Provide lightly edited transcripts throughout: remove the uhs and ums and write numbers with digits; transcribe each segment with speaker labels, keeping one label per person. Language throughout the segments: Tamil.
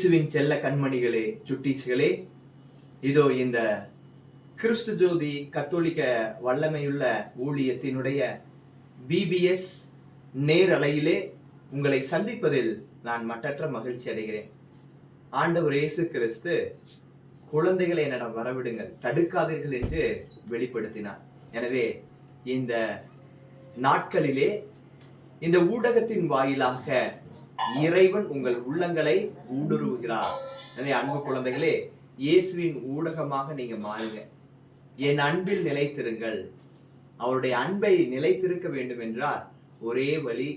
Speaker 1: இயேசுவின் செல்ல கண்மணிகளே, சுட்டீஸ்களே, இதோ இந்த கிறிஸ்து ஜோதி கத்தோலிக்க வல்லமையுள்ள ஊழியத்தினுடைய VBS நேரலையிலே உங்களை சந்திப்பதில் நான் மட்டற்ற மகிழ்ச்சி அடைகிறேன். ஆண்டவர் இயேசு கிறிஸ்து குழந்தைகளை என்னிடம் வரவிடுங்கள், தடுக்காதீர்கள் என்று வெளிப்படுத்தினார். எனவே இந்த நாட்களிலே இந்த ஊடகத்தின் வாயிலாக இறைவன் உங்கள் உள்ளங்களை ஊடுருவுகிறார். எனவே அன்பு குழந்தைகளே, இயேசுவின் ஊடகமாக நீங்க மாறுங்க. என் அன்பில் நிலைத்திருங்கள். அவருடைய அன்பை நிலைத்திருக்க வேண்டும் என்றால் ஒரே வழி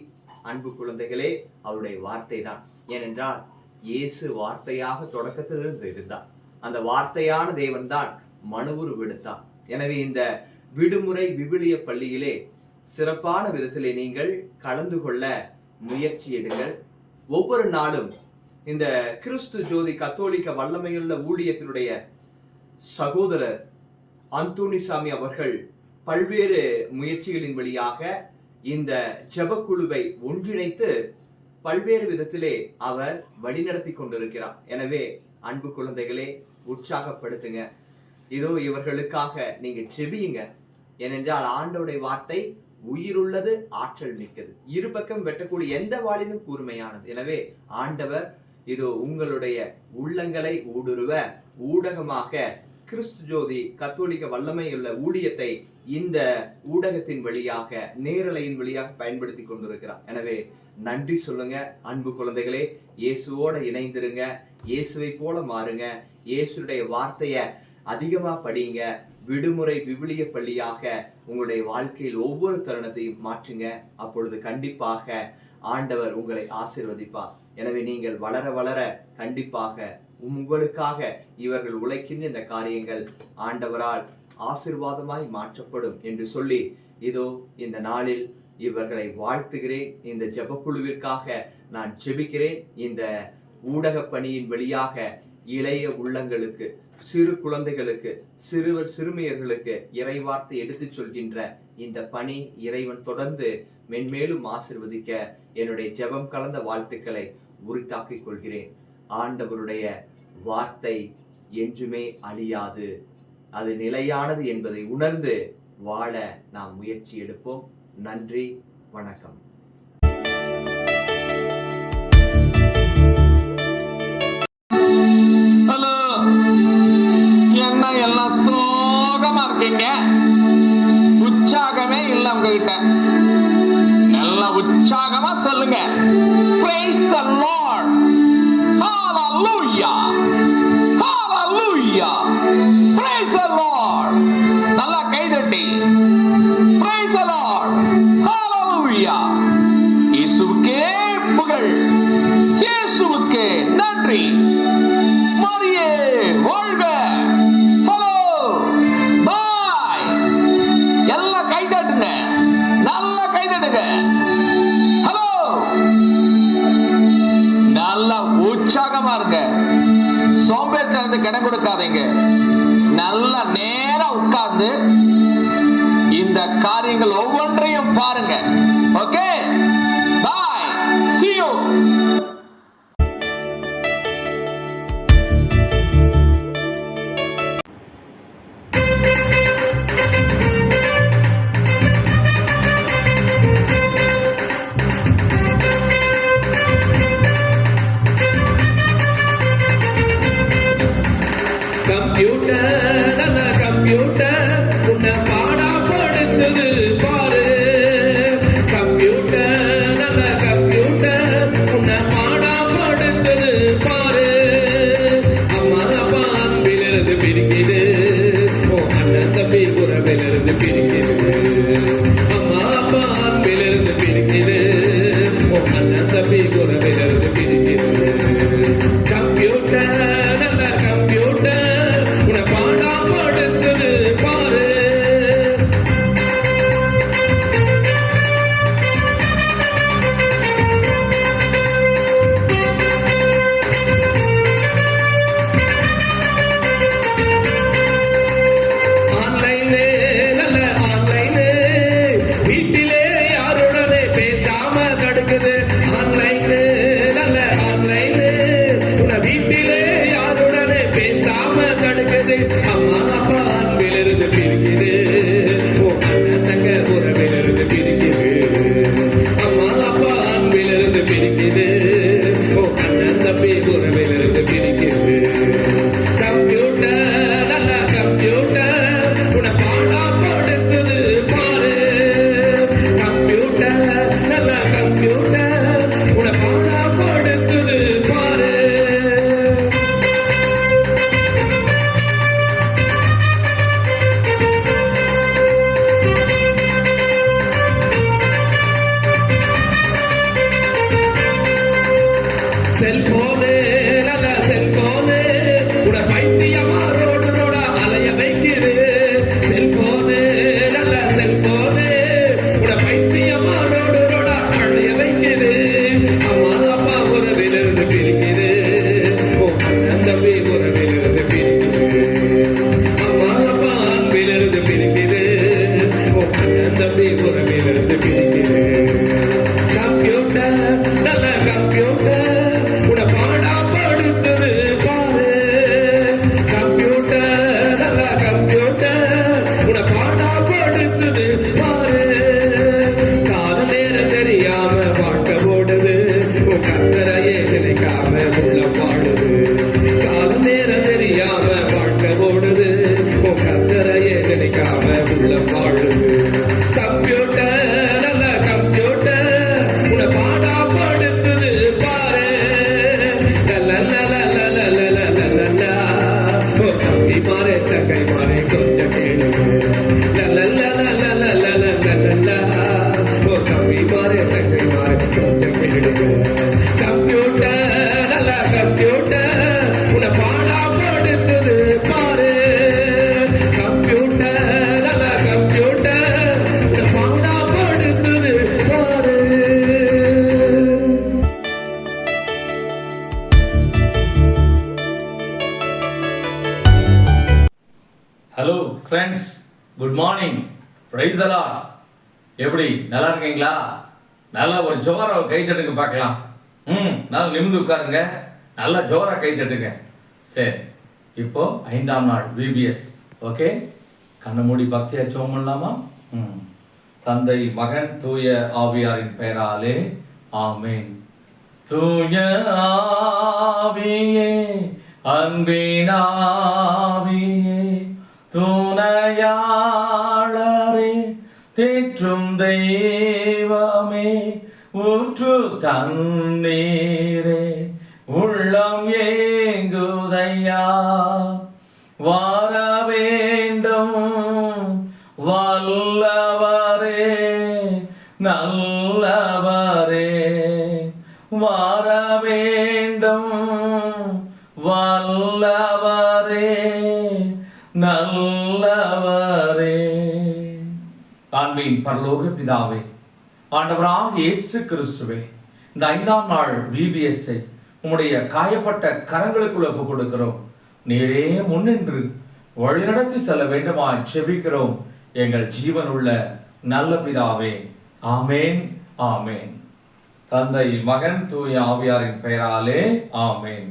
Speaker 1: அன்பு குழந்தைகளே அவருடைய வார்த்தை தான். ஏனென்றால் இயேசு வார்த்தையாக தொடக்கத்திலிருந்து இருந்தார். அந்த வார்த்தையான தேவன் தான் மனுவுரு விடுத்தார். எனவே இந்த விடுமுறை விவிலிய பள்ளியிலே சிறப்பான விதத்திலே நீங்கள் கலந்து கொள்ள முயற்சி எடுங்கள். ஒவ்வொரு நாளும் இந்த கிறிஸ்து ஜோதி கத்தோலிக்க வல்லமையுள்ள ஊழியத்தினுடைய சகோதரர் அந்தோணிசாமி அவர்கள் பல்வேறு முயற்சிகளின் வழியாக இந்த ஜெபக்குழுவை ஒன்றிணைத்து பல்வேறு விதத்திலே அவர் வழிநடத்தி கொண்டிருக்கிறார். எனவே அன்பு குழந்தைகளே, உற்சாகப்படுத்துங்க. இதோ இவர்களுக்காக நீங்க ஜெபியுங்க. ஏனென்றால் ஆண்டவருடைய வார்த்தை உயிருள்ளது, ஆற்றல் மிக்கது, இரு பக்கம் வெட்டக்கூடிய எந்த வாளினும் கூர்மையானது. எனவே ஆண்டவர் இதோ உங்களுடைய உள்ளங்களை ஊடுருவ ஊடகமாக கிறிஸ்து ஜோதி கத்தோலிக்க வல்லமையுள்ள ஊழியத்தை இந்த ஊடகத்தின் வழியாக நேரலையின் வழியாக பயன்படுத்தி கொண்டிருக்கிறார். எனவே நன்றி சொல்லுங்க அன்பு குழந்தைகளே. இயேசுவோட இணைந்திருங்க, இயேசுவை போல மாறுங்க, இயேசுடைய வார்த்தைய அதிகமா படிங்க. விடுமுறை விவிலிய பள்ளியாக உங்களுடைய வாழ்க்கையில் ஒவ்வொரு தருணத்தையும் மாற்றுங்க. அப்பொழுது கண்டிப்பாக ஆண்டவர் உங்களை ஆசீர்வதிப்பார். எனவே நீங்கள் வளர வளர கண்டிப்பாக உங்களுக்காக இவர்கள் உழைக்கின்ற இந்த காரியங்கள் ஆண்டவரால் ஆசீர்வாதமாய் மாற்றப்படும் என்று சொல்லி இதோ இந்த நாளில் இவர்களை வாழ்த்துகிறேன். இந்த ஜெபக்குழுவிற்காக நான் ஜெபிக்கிறேன். இந்த ஊடக பணியின் வழியாக இளைய உள்ளங்களுக்கு, சிறு குழந்தைகளுக்கு, சிறுவர் சிறுமியர்களுக்கு இறைவார்த்தை எடுத்துச் சொல்கின்ற இந்த பணி இறைவன் தொடர்ந்து மென்மேலும் ஆசீர்வதிக்க என்னுடைய ஜெபம் கலந்த வாழ்த்துக்களை உரித்தாக்கிக் கொள்கிறேன். ஆண்டவருடைய வார்த்தை என்றுமே அழியாது, அது நிலையானது என்பதை உணர்ந்து வாழ நாம் முயற்சி எடுப்போம். நன்றி, வணக்கம்.
Speaker 2: எல்லாம் சோகமா இருக்கீங்க, உற்சாகமே இல்ல உங்ககிட்ட. நல்லா உற்சாகமா சொல்லுங்க, praise the Lord, hallelujah, hallelujah, praise the Lord. நல்லா கைதட்டி praise the Lord, hallelujah. இயேசுவுக்கே புகழ், இயேசுவுக்கே நன்றி. மரியே வாழ்க. உற்சாகமா இருங்க, சோம்பேறித்தனத்துக்கு கடன் கொடுக்காதீங்க. நல்லா நேரா உட்கார்ந்து இந்த காரியங்கள் ஒவ்வொன்றையும் பாருங்க. Okay, bye, see you.
Speaker 3: Computer பிரிக்குது, அம்மா அப்பா அன்பிலிருந்து பிரிக்குது, உன் அண்ணன் தங்க உறவிலிருந்து பிரிக்குது, அம்மா அப்பா அன்பிலிருந்து பிரிக்குது, உன் அண்ணன் தம்பி உறவிலிருந்து பிரிக்குது. கம்ப்யூட்டர் நல்ல கம்ப்யூட்டர் உன்னை பாடா படுத்துது பாரு, கம்ப்யூட்டர் நல்ல கம்ப்யூட்டர் உன்னை பாடா படுத்துது பாரு. செல்போனு நல்ல செல்போனு உட பைத்தியமா ரோடு ரோடா அலைய வைக்குது, செல்போனு நல்ல செல்போனு உட பைத்தியமா ரோடு ரோடா அலைய வைக்குது, அம்மா அப்பா உறவிலிருந்து பிரிக்குது, உன் அண்ணன் தம்பி உறவிலிருந்து பிரிக்குது, அம்மா அப்பா அன்பிலிருந்து பிரிக்குது, உன் அண்ணன் தம்பி உறவிலிருந்து பிரிக்குது. கம்ப்யூட்டர் நல்ல கம்ப்யூட்டர் உட பாடா படுத்துது பாரு, கம்ப்யூட்டர் நல்ல கம்ப்யூட்டர் உட பாடா படுத்துது பாரு. கால நேரம் தெரியாம வாழ்க்கை ஓடுது, உன் கத்தரையே நினைக்காம உள்ள பாடுது, கால நேரம் தெரியாம வாழ்க்கை ஓடுது, உன் கத்தரையே நினைக்காம உள்ள பாடுது. கம்ப்யூட்டர் நல்ல கம்ப்யூட்டர் உட பாடா படுத்துது பாரு, லலலலலலலலலலலா. ஓ தம்பி மாறே தங்கை மாறே கொஞ்சம் கேளுங்க, லலலலலலலலலலா. ஓ தம்பி மாறே தங்கை மாறே கொஞ்சம் கேளுங்க. கம்ப்யூட்டர் நல்ல கம்ப்யூட்டர் உன்னை பாடா படுத்துது பாரு, கம்ப்யூட்டர் நல்ல கம்ப்யூட்டர் உன்னை பாடா படுத்துது பாரு.
Speaker 2: Hello friends, good morning, praise the Lord. எப்படி நல்லா இருக்கீங்களா? நல்லா ஒரு ஜோரா கை தட்டுங்க பார்க்கலாம். நல்லா நிமிர்ந்து உட்காருங்க, நல்லா ஜோரா கை தட்டுங்க. சரி, இப்போ 5ஆம் நாள் VBS. ஓகே, கண்ணை மூடி பக்தியா ஜெபம் பண்ணலாமா? தந்தை மகன் தூய ஆவியாரின் பெயராலே ஆமென். தூய ஆவியே அன்பினாவியே துணையாளரே தேற்றும் தெய்வமே ஊற்று தண்ணீரே உள்ளம் ஏங்குதையா வார வேண்டும் வல்லவரே நல்லவரே வார வேண்டும் வல்லவரே நல்லவரே. ஆண்டவரின் பரலோக பிதாவே, ஆண்டவராகிய இயேசு கிறிஸ்துவே, இந்த 5ஆம் நாள் VBS-ஐ உம்முடைய காயப்பட்ட கரங்களுக்குள் ஒப்புக் கொடுக்கிறோம். நீரே முன்னின்று வழிநடத்தி செல்ல வேண்டுமா ஜெபிக்கிறோம் எங்கள் ஜீவனுள்ள நல்ல பிதாவே. ஆமேன், ஆமேன். தந்தை மகன் தூய ஆவியாரின் பெயராலே ஆமேன்.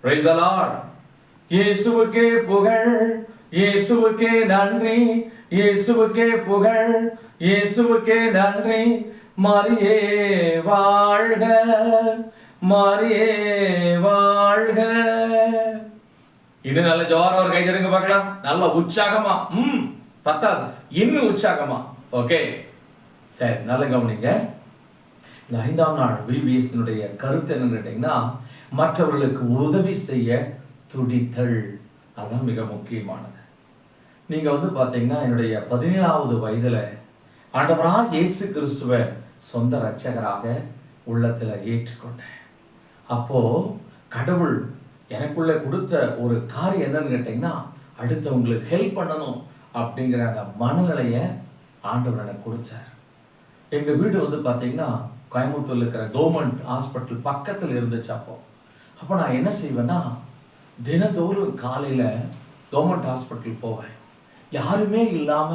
Speaker 2: Praise the Lord. இயேசுவுக்கே புகழ், இயேசுவுக்கே நன்றி, இயேசுவுக்கே புகழ், இயேசுவுக்கே நன்றி. மரியே வாழ்க, மரியே வாழ்க. இன்னும் நல்ல ஜோரா ஒரு கை தட்டுங்க பார்க்கலாம். நல்ல உற்சாகமா, பத்தாது, இன்னும் உற்சாகமா. ஓகே, சரி, நல்ல கவனிங்க. இந்த 5ஆம் நாள் VBS-னுடைய கருத்து என்னன்னு கேட்டீங்கன்னா, மற்றவர்களுக்கு உதவி செய்ய துடித்தல். அதான் மிக முக்கியமானது. நீங்க பார்த்தீங்கன்னா, என்னுடைய 17வது வயதுல ஆண்டவராக இயேசு கிறிஸ்துவை சொந்த இரட்சகராக உள்ளத்துல ஏற்றுக்கொண்டேன். அப்போ கடவுள் எனக்குள்ள கொடுத்த ஒரு காரியம் என்னன்னு கேட்டீங்கன்னா, அடுத்தவங்களுக்கு ஹெல்ப் பண்ணணும் அப்படிங்கிற அந்த மனநிலையை ஆண்டவர் எனக்கு கொடுத்தார். எங்க வீடு பார்த்தீங்கன்னா கோயம்புத்தூர்ல இருக்கிற கவர்மெண்ட் ஹாஸ்பிட்டல் பக்கத்தில் இருந்துச்சு. அப்போ நான் என்ன செய்வேன்னா, தினந்தோறும் காலையில கவர்மெண்ட் ஹாஸ்பிட்டல் போவேன். யாருமே இல்லாம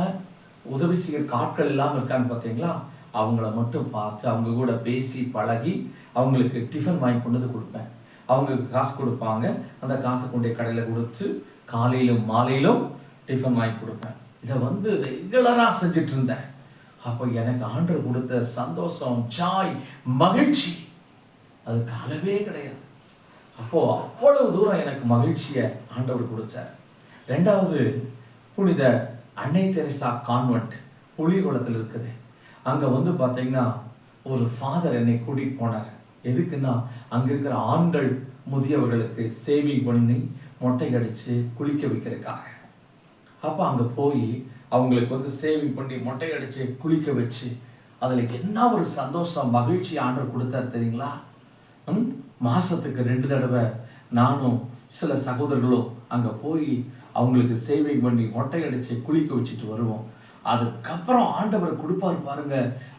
Speaker 2: உதவி செய்கிற ஆட்கள் இல்லாமல் இருக்காங்க பார்த்தீங்களா, அவங்கள மட்டும் பார்த்து அவங்க கூட பேசி பழகி அவங்களுக்கு டிஃபன் வாங்கி கொண்டு வந்து கொடுப்பேன். அவங்க காசு கொடுப்பாங்க, அந்த காசை கொண்டு கடையில் கொடுத்து காலையிலும் மாலையிலும் டிஃபன் வாங்கி கொடுப்பேன். இதை வந்து ரெகுலராக செஞ்சுட்டு இருந்தேன். அப்போ எனக்கு ஆண்டவர் கொடுத்த சந்தோஷம், ஜாய், மகிழ்ச்சி அதுக்கு அளவே கிடையாது. அப்போ அவ்வளவு தூரம் எனக்கு மகிழ்ச்சியை ஆண்டவர் கொடுத்தார். ரெண்டாவது, புனித அன்னை தெரசா கான்வென்ட் புலிகுளத்தில் இருக்குது. அங்கே வந்து பார்த்தீங்கன்னா ஒரு ஃபாதர் என்னை கூட்டிகிட்டு போனார். எதுக்குன்னா அங்கே இருக்கிற ஆண்கள் முதியவர்களுக்கு சேவிங் பண்ணி மொட்டை அடித்து குளிக்க வைக்கிறதுக்காக. அப்போ அங்கே போய் அவங்களுக்கு வந்து சேவிங் பண்ணி மொட்டை அடித்து குளிக்க வச்சு அதில் என்ன ஒரு சந்தோஷம், மகிழ்ச்சி ஆண்டவர் கொடுத்தார் தெரியுங்களா? மாதத்துக்கு 2 தடவை நானும் சில சகோதரர்களும் அங்கே போய் அவங்களுக்கு சேவிங் பண்ணி மொட்டை அடித்து குளிக்க வச்சுட்டு வருவோம். அதுக்கப்புறம் ஆண்டவர் கொடுப்பார் பாருங்க,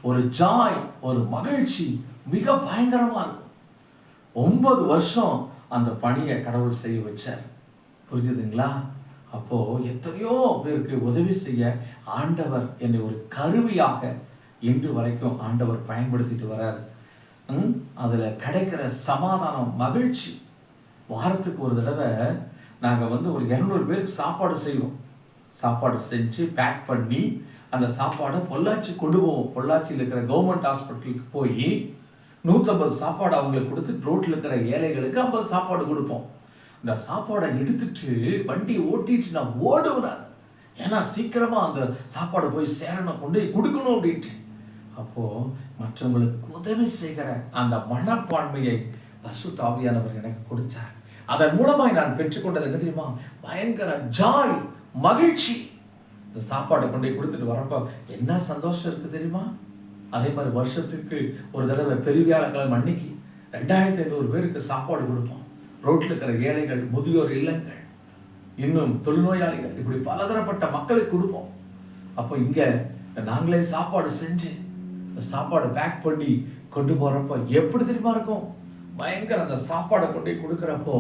Speaker 2: ஒரு ஜாய், ஒரு மகிழ்ச்சி மிக பயங்கரமாக இருக்கும். 9 வருஷம் அந்த பணியை கடவுள் செய்ய வச்சார். புரிஞ்சுதுங்களா? அப்போ எத்தனையோ பேருக்கு உதவி செய்ய ஆண்டவர் என்னை ஒரு கருவியாக இன்று வரைக்கும் ஆண்டவர் பயன்படுத்திட்டு வர்றார். அதில் கிடைக்கிற சமாதானம், மகிழ்ச்சி. வாரத்துக்கு ஒரு தடவை நாங்கள் வந்து ஒரு 200 பேருக்கு சாப்பாடு செய்வோம். சாப்பாடு செஞ்சு பேக் பண்ணி அந்த சாப்பாடை பொள்ளாச்சி கொண்டு போவோம். பொள்ளாச்சியில் இருக்கிற கவர்மெண்ட் ஹாஸ்பிட்டலுக்கு போய் 150 சாப்பாடு அவங்களுக்கு கொடுத்து ரோட்டில் இருக்கிற ஏழைகளுக்கு 50 சாப்பாடு கொடுப்போம். இந்த சாப்பாடை எடுத்துட்டு வண்டி ஓட்டிட்டு நான் ஓடுவேன். ஏன்னா சீக்கிரமாக அந்த சாப்பாடு போய் சேரணும், கொண்டு போய் கொடுக்கணும் அப்படின்ட்டு. அப்போது மற்றவங்களுக்கு உதவி செய்கிற அந்த மனப்பான்மையை பரிசுத்த ஆவியானவர் எனக்கு கொடுத்தார். அதன் மூலமாய் நான் பெற்றுக்கொண்டது என்ன தெரியுமா? பயங்கர ஜாய், மகிழ்ச்சி. இந்த சாப்பாடை கொண்டு போய் கொடுத்துட்டு வரப்போ என்ன சந்தோஷம் இருக்குது தெரியுமா? அதே மாதிரி வருஷத்துக்கு ஒரு தடவை பெருவியாழக்கிழமை அன்னைக்கு 2500 பேருக்கு சாப்பாடு கொடுப்போம். ரோட்டில் இருக்கிற ஏழைகள், முதியோர் இல்லங்கள், இன்னும் தொழுநோயாளிகள், இப்படி பலதரப்பட்ட மக்களுக்கு கொடுப்போம். அப்போ இங்கே நாங்களே சாப்பாடு செஞ்சு சாப்பாடு பேக் பண்ணி கொண்டு போகிறப்போ எப்படி தெரியுமா இருக்கும்? பயங்கர. அந்த சாப்பாடை கொண்டு கொடுக்குறப்போ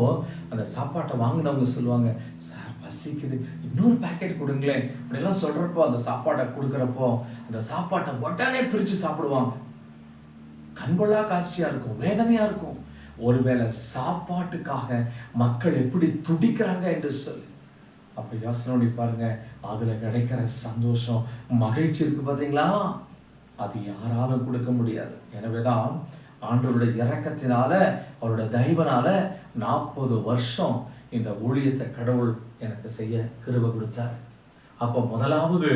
Speaker 2: அந்த சாப்பாட்டை வாங்கினவங்க சொல்லுவாங்க, சார் பசிக்குது, இன்னொரு பேக்கெட் கொடுங்களேன் அப்படிலாம் சொல்கிறப்போ அந்த சாப்பாடை கொடுக்குறப்போ அந்த சாப்பாட்டை உடனே பிரித்து சாப்பிடுவாங்க. கண்கொள்ளா காட்சியாக இருக்கும், வேதனையாக இருக்கும். ஒருவேளை சாப்பாட்டுக்காக மக்கள் எப்படி துடிக்கிறாங்க என்று சொல்லி. அப்போ யோசனை பண்ணி பாருங்க, அதில் கிடைக்கிற சந்தோஷம், மகிழ்ச்சி இருக்கு பார்த்தீங்களா? அது யாராலும் கொடுக்க முடியாது. எனவே தான் ஆண்டவருடைய இரக்கத்தினால, அவருடைய தயவினால 40 வருஷம் இந்த ஊழியத்தை கடவுள் எனக்கு செய்ய கிருபை கொடுத்தார். அப்போ முதலாவது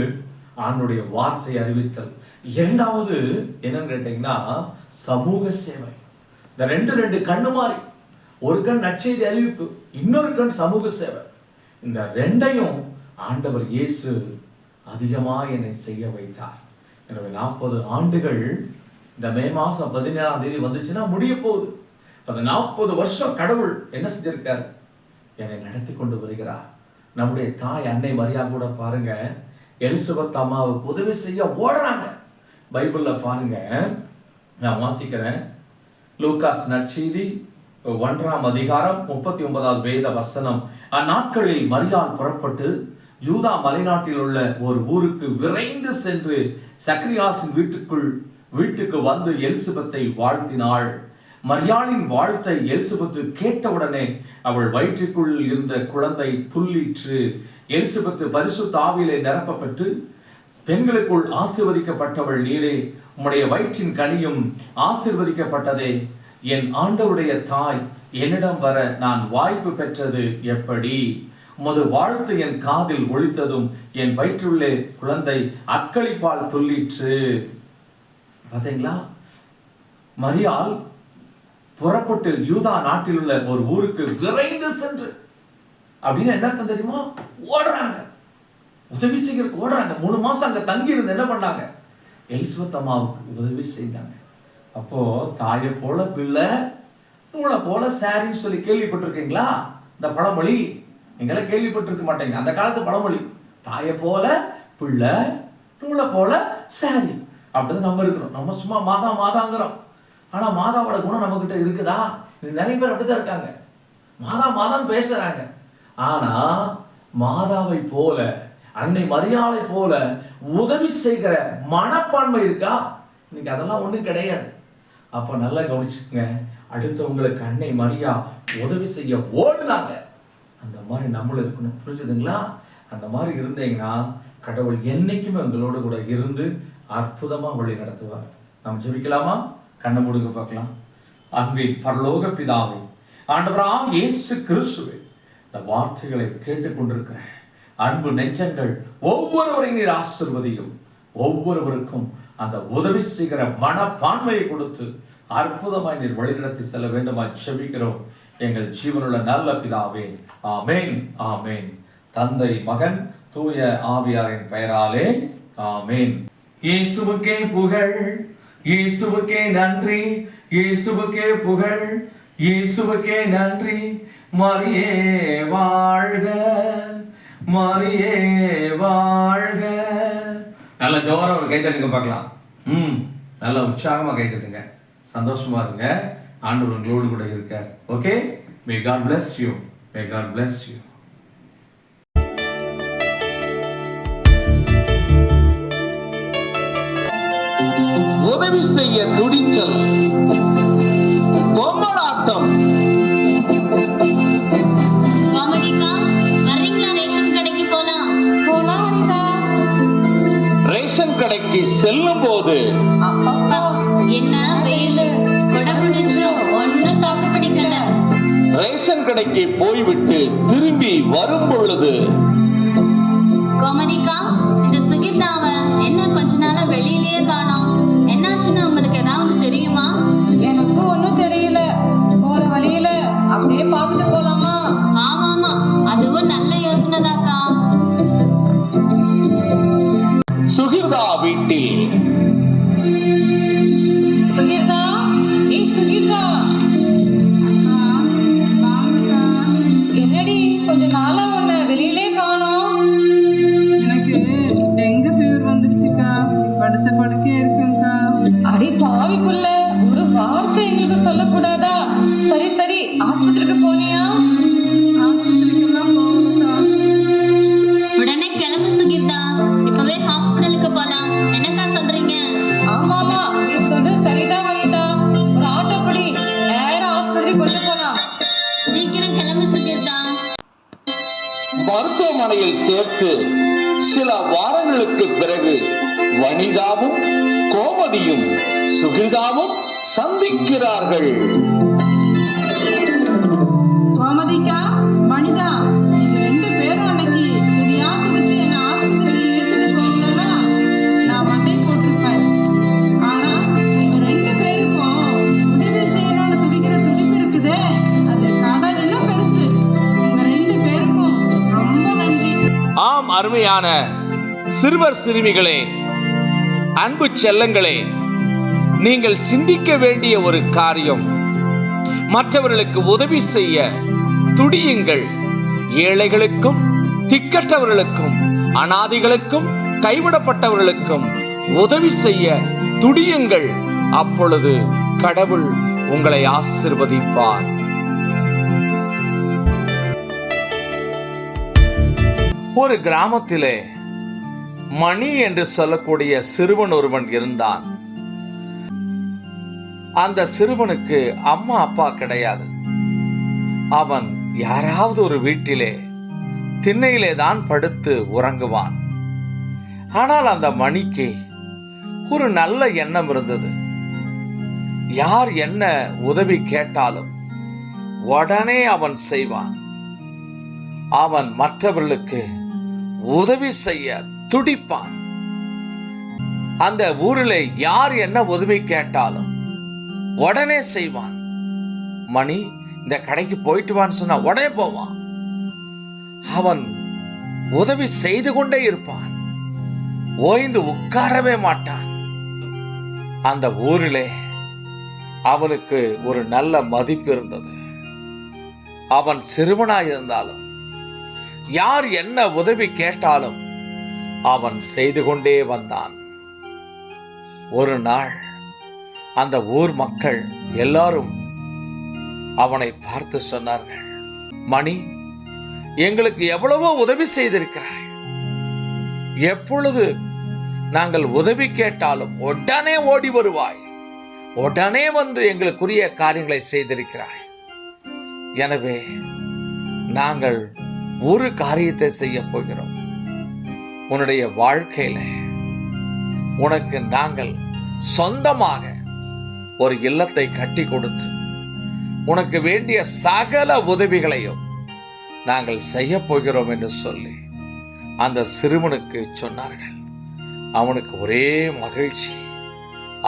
Speaker 2: ஆண்டவருடைய வார்த்தை அறிவித்தல், இரண்டாவது என்னன்னு கேட்டீங்கன்னா சமூக சேவை. இந்த ரெண்டு கண்ணு மாறி, ஒரு கண் நற்செய்தி அறிவிப்பு, இன்னொரு கண் சமூக சேவை. இந்த ரெண்டையும் ஆண்டவர் இயேசு அதிகமாக என்னை செய்ய வைத்தார். எனவே 40 ஆண்டுகள் இந்த மே மாதம் 17ஆம் தேதி வந்துச்சுன்னா முடிய போகுது. அந்த 40 வருஷம் கடவுள் என்ன செஞ்சிருக்காரு? என்னை நடத்தி கொண்டு வருகிறார். நம்முடைய தாய் அன்னை மரியா கூட பாருங்க, எலிசபெத் அம்மாவுக்கு உதவி செய்ய ஓடுறாங்க. பைபிளில் பாருங்க, நான் வாசிக்கிறேன். லூகாஸ் நற்செய்தி 1ஆம் அதிகாரம் 39வது வேத வசனம். அந்நாட்களில் மரியாள் புறப்பட்டு யூதா மலைநாட்டில் உள்ள ஒரு ஊருக்கு விரைந்து சென்று சக்கரியாசின் வீட்டுக்கு வந்து எலிசபெத்தை வாழ்த்தினாள். மரியாளின் வாழ்த்தை எலிசபெத்து கேட்டவுடனே அவள் வயிற்றுக்குள் இருந்த குழந்தை துள்ளிற்று. எலிசபெத்து பரிசுத்த ஆவியிலே நிரப்பப்பட்டு, பெண்களுக்குள் ஆசீர்வதிக்கப்பட்டவள் நீரே, உம்முடைய வயிற்றின் கனியும் ஆசீர்வதிக்கப்பட்டதே. என் ஆண்டவருடைய தாய், என்னிடம் வர நான் வாய்ப்பு பெற்றது எப்படி? உமது வாழ்த்து என் காதில் ஒலித்ததும் என் வயிற்றுள்ளே குழந்தை அக்களிப்பால் துள்ளிற்று. பார்த்தீங்களா? மரியாள் புறப்பட்டு யூதா நாட்டில் உள்ள ஒரு ஊருக்கு விரைந்து சென்று, அப்படின்னு என்ன அர்த்தம் தெரியுமா? ஓடுறாங்க, உதவி செய்யறதுக்கு ஓடுறாங்க. 3 மாசம் அங்க தங்கி இருந்து என்ன பண்ணாங்க? எலிசபெத் அம்மாவுக்கு உதவி செய்தாங்க. அப்போ தாயை போல பிள்ளை, நூலை போல சாரின்னு சொல்லி கேள்விப்பட்டிருக்கீங்களா? இந்த பழமொழி நீங்களாம் கேள்விப்பட்டிருக்க மாட்டீங்க. அந்த காலத்து பழமொழி, தாயை போல பிள்ளை, நூலை போல சாரி. அப்படிதான் நம்ம இருக்கணும். நம்ம சும்மா மாதாங்கிறோம். ஆனா மாதாவோட குணம் நம்ம கிட்ட இருக்குதா? நிறைய பேர் அப்படிதான் இருக்காங்க. மாதான்னு பேசுறாங்க. ஆனா மாதாவை போல, அன்னை மரியாளை போல உதவி செய்கிற மனப்பான்மை இருக்கா? இன்னைக்கு அதெல்லாம் ஒண்ணும் கிடையாது. அப்ப நல்லா கவனிச்சுக்கங்க. அடுத்தவங்களுக்கு அன்னை மரியா உதவி செய்ய ஓடுனாங்க. அந்த மாதிரி நம்மளும் இருக்கணும். புரிஞ்சுதுங்களா? அந்த மாதிரி இருந்தீங்கன்னா கடவுள் என்னைக்குமே உங்களோட கூட இருந்து அற்புதமா வழி நடத்துவார். நாம் ஜெபிக்கலாமா? கண்ணை மூடுங்க பார்க்கலாம். அன்பின் பரலோக பிதாவே, ஆண்டவராகிய இயேசு கிறிஸ்துவே, இந்த வார்த்தைகளை கேட்டுக்கொண்டிருக்கிற அன்பு நெஞ்சங்கள் ஒவ்வொருவரையும் நீர் ஆசீர்வதியும். ஒவ்வொருவருக்கும் அந்த உதவி செய்கிற மனப்பான்மையை கொடுத்து அற்புதமாய் நீர் வழிநடத்தி செல்ல வேண்டுமாய் ஜெபிக்கிறோம் எங்கள் ஜீவனுள்ள நல்ல பிதாவே. ஆமேன், ஆமேன். தந்தை, மகன், தூய ஆவியாரின் பெயராலே ஆமேன். இயேசுவுக்கே புகழ், இயேசுவுக்கே நன்றி, இயேசுவுக்கே புகழ், இயேசுவுக்கே நன்றி. மரியே வாழ்க, மரியே வாழ்க. நல்ல ஜோரா ஒரு கை தட்டுங்க பார்க்கலாம். நல்ல உற்சாகமா கை தட்டுங்க. சந்தோஷமா இருங்க. ஆண்டவர் உங்களோடு கூட இருக்கார். Okay, may God bless you, may God bless you.
Speaker 4: உதவி செய்ய துடித்தல், பொம்மலாட்டம்.
Speaker 5: காமெடிக்கா, வர்றீங்களா? ரேஷன் கடைக்கு போலாம்.
Speaker 6: அனிதா.
Speaker 4: ரேஷன் கடைக்கு செல்லும் போது
Speaker 6: அப்பா,
Speaker 5: என்ன வெயில், கொடை பிடிச்சும் ஒன்னும் தாக்கு பிடிக்கல.
Speaker 4: ரேஷன் கடைக்கு போய்விட்டு திரும்பி வரும் பொழுது
Speaker 5: கோமதிக்கா, இந்த சுகிதாவ என்ன கொஞ்ச நாளா வெளியிலேயே காணோம். என்னாச்சுன்னு உங்களுக்கு ஏதாவது தெரியுமா?
Speaker 6: எனக்கு ஒண்ணும் தெரியல. போற வழியில அப்படியே பார்த்துட்டு போலாமா?
Speaker 5: ஆமாமா, அதுவும் நல்ல யோசனை தாக்கா.
Speaker 4: சுகிர்தா வீட்டில்
Speaker 6: சுகிர்தா, ஏய் சுகிர்தா. என்னடி கொஞ்ச நாளா உன்னை வெளியிலே காணோம்?
Speaker 7: எனக்கு டெங்கு ஃபீவர் வந்துருச்சுக்கா, படுத்த படுக்கையா இருக்குங்கக்கா.
Speaker 6: அடி பாவி புள்ள, ஒரு வார்த்தை எங்களுக்கு சொல்லக்கூடாதா? சரி சரி, ஆஸ்பத்திரிக்கு போனியா?
Speaker 7: ஆஸ்பத்திரிக்கெல்லாம் போகலக்கா.
Speaker 5: உடனே கிளம்பு சுகிதா, இப்பவே ஹாஸ்பிடலுக்கு போலாம். என்னக்கா சொல்றீங்க?
Speaker 6: ஆமாமா, நீ சொல்றது சரிதான் வனிதா. ஒரு ஆட்டோ படி, நேரா ஆஸ்பத்திரி கொண்டு போலாம்.
Speaker 5: சீக்கிரம் கிளம்பு சுகிதா.
Speaker 4: மருத்துவமனையில் சேர்த்து சில வாரங்களுக்கு பிறகு வனிதாவும் கோமதியும் சுகிர்தாவும் சந்திக்கிறார்கள்.
Speaker 7: கோமதிக்கா, வனிதா, நீங்க 2 பேரும் அன்னைக்கு துடியா துடிச்சு என்ன ஆஸ்பத்திரிக்கு இழுத்துட்டு போகலன்னா நான் மண்டை போட்டிருப்பேன். ஆனா உங்க 2 பேருக்கும் உதவி செய்யணும்னு துடிக்கிற துடிப்பு இருக்குதே, அது கடலிலும் பெருசு. உங்க 2 பேருக்கும் ரொம்ப நன்றி.
Speaker 4: ஆம், அருமையான சிறுவர் சிறுமிகளே, அன்பு செல்லங்களே, நீங்கள் சிந்திக்க வேண்டிய ஒரு காரியம், மற்றவர்களுக்கு உதவி செய்ய துடியுங்கள். ஏழைகளுக்கும் திக்கற்றவர்களுக்கும் அனாதைகளுக்கும் கைவிடப்பட்டவர்களுக்கும் உதவி செய்ய துடியுங்கள். அப்பொழுது கடவுள் உங்களை ஆசீர்வதிப்பார். ஒரு கிராமத்திலே மணி என்று சொல்லக்கூடிய சிறுவன் ஒருவன் இருந்தான். அந்த சிறுவனுக்கு அம்மா அப்பா கிடையாது. அவன் யாராவது ஒரு வீட்டிலே திண்ணையிலே தான் படுத்து உறங்குவான். ஆனால் அந்த மணிக்கு ஒரு நல்ல எண்ணம் இருந்தது. யார் என்ன உதவி கேட்டாலும் உடனே அவன் செய்வான். அவன் மற்றவர்களுக்கு உதவி செய்ய துடிப்பான். அந்த ஊரிலே யார் என்ன உதவி கேட்டாலும் உடனே செய்வான். மணி இந்த கடைக்கு போயிட்டு வான்னு சொன்னா உடனே போவான். அவன் உதவி செய்து கொண்டே இருப்பான். ஓய்ந்து உட்காரவே மாட்டான். அந்த ஊரிலே அவனுக்கு ஒரு நல்ல மதிப்பு இருந்தது. அவன் சிறுவனாய் இருந்தாலும் யார் என்ன உதவி கேட்டாலும் அவன் செய்து கொண்டே வந்தான். ஒரு நாள் அந்த ஊர் மக்கள் எல்லாரும் அவனை பார்த்து சொன்னார்கள், மணி, எங்களுக்கு எவ்வளவோ உதவி செய்திருக்கிறாய். எப்பொழுது நாங்கள் உதவி கேட்டாலும் உடனே ஓடி வருவாய். உடனே வந்து எங்களுக்குரிய காரியங்களை செய்திருக்கிறாய். எனவே நாங்கள் ஒரு காரியத்தை செய்ய போகிறோம். உன்னுடைய வாழ்க்கையில உனக்கு நாங்கள் சொந்தமாக ஒரு இல்லத்தை கட்டி கொடுத்து உனக்கு வேண்டிய சகல உதவிகளையும் நாங்கள் செய்ய போகிறோம் என்று சொல்லி அந்த சிறுவனுக்கு சொன்னார்கள். அவனுக்கு ஒரே மகிழ்ச்சி.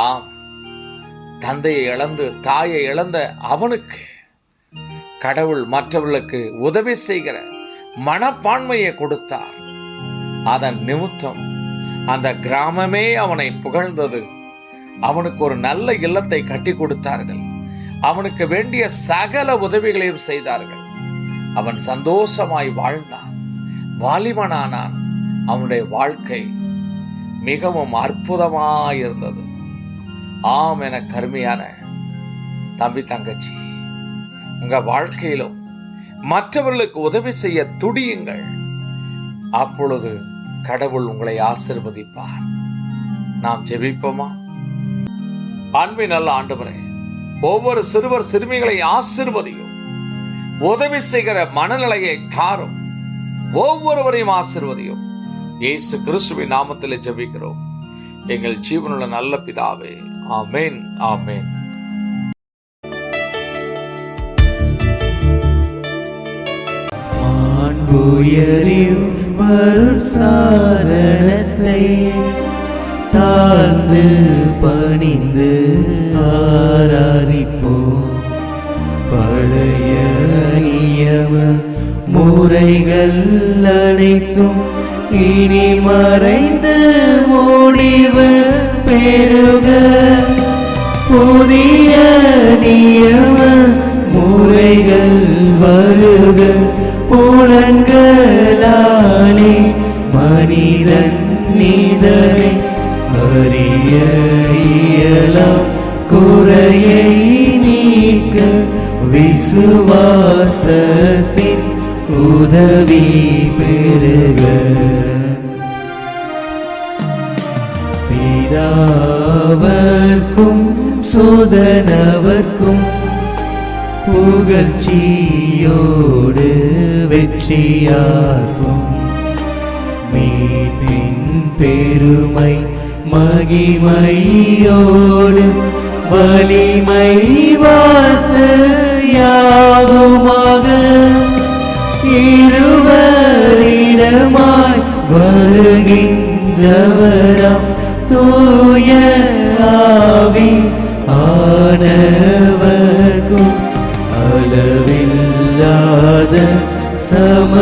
Speaker 4: ஆம், தந்தையை இழந்து தாயை இழந்த அவனுக்கு கடவுள் மற்றவர்களுக்கு உதவி செய்கிற மனப்பான்மையை கொடுத்தார். அதன் நிமித்தம் அந்த கிராமமே அவனை புகழ்ந்தது. அவனுக்கு ஒரு நல்ல இல்லத்தை கட்டி கொடுத்தார்கள். அவனுக்கு வேண்டிய சகல உதவிகளையும் செய்தார்கள். அவன் சந்தோஷமாய் வாழ்ந்தான், வாலிபனானான். அவனுடைய வாழ்க்கை மிகவும் அற்புதமாயிருந்தது. ஆம், என கருமையான தம்பி தங்கச்சி, உங்க வாழ்க்கையிலும் மற்றவர்களுக்கு உதவி செய்ய துடியுங்கள். அப்பொழுது கடவுள் உங்களை ஆசீர்வதிப்பார். நாம் ஜெபிப்போமா? அன்பின் நல்ல ஆண்டவரே, ஒவ்வொரு சிறுவர் சிறுமிகளை ஆசீர்வதியும், உதவி செய்கிற மனநிலையை தாரும், ஒவ்வொருவரையும் ஆசீர்வதியும். இயேசு கிறிஸ்துவின் நாமத்தில் ஜெபிக்கிறோம் எங்கள் ஜீவனுள்ள நல்ல பிதாவே. ஆமென், ஆமென்.
Speaker 8: சாதனத்தை தாழ்ந்து பணிந்து ஆராதிப்போம். பழைய நியம முறைகள் அனைத்தும் இனி மறைந்து முடிவு பெறுக. புதிய நியம முறைகள் வருக. புலன்களாலே மனிதன் நீதனை அறிய இயலாம். குறையை நீக்க விசுவாசத்தின் உதவி பெறுக. பிதாவர்க்கும் சுதனவர்க்கும் புகழ்ச்சியோடு வெற்றியாகும். மீட்பின் பெருமை மகிமையோடு வலிமை வாழ்த்து யாகுமாக. இருவரிடமாய் வருகின்றவராம் தூய ஆவி ஆனவர்க்கும் அளவில்லாத சம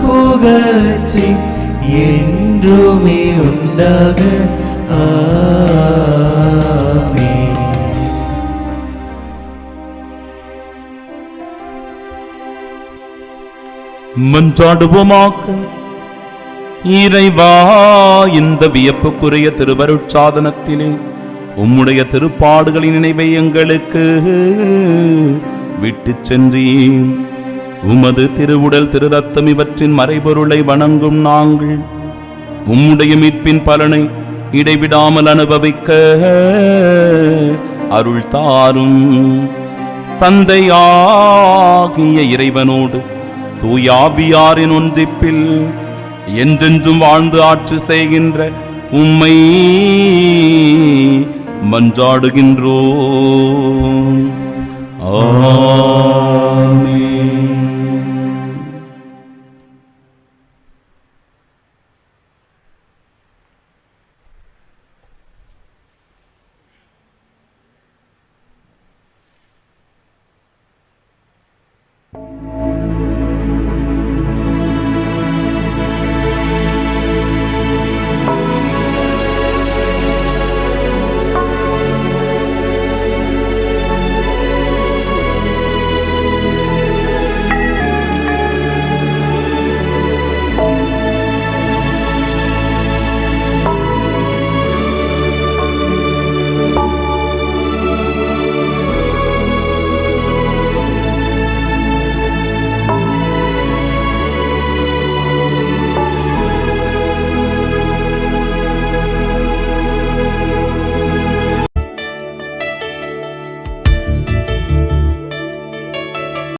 Speaker 8: புகழ்ச்சி என்றுமே உண்டாக. ஆமென்.
Speaker 9: மன்றாடுவோமாக. இறைவா, இந்த வியப்புக்குரிய திருவருட்சாதனத்திலே உம்முடைய திருப்பாடுகளின் நினைவை எங்களுக்கு விட்டு சென்றீர். உமது திருவுடல் திரு ரத்தம் இவற்றின் மறைபொருளை வணங்கும் நாங்கள் உம்முடைய மீட்பின் பலனை இடைவிடாமல் அனுபவிக்க அருள் தாரும். தந்தையாகிய இறைவனோடு தூயாவியாரின் ஒன்றிப்பில் என்றென்றும் வாழ்ந்து ஆட்சி செய்கின்ற உம்மை மன்றாடுகின்றோம். ஆமென்.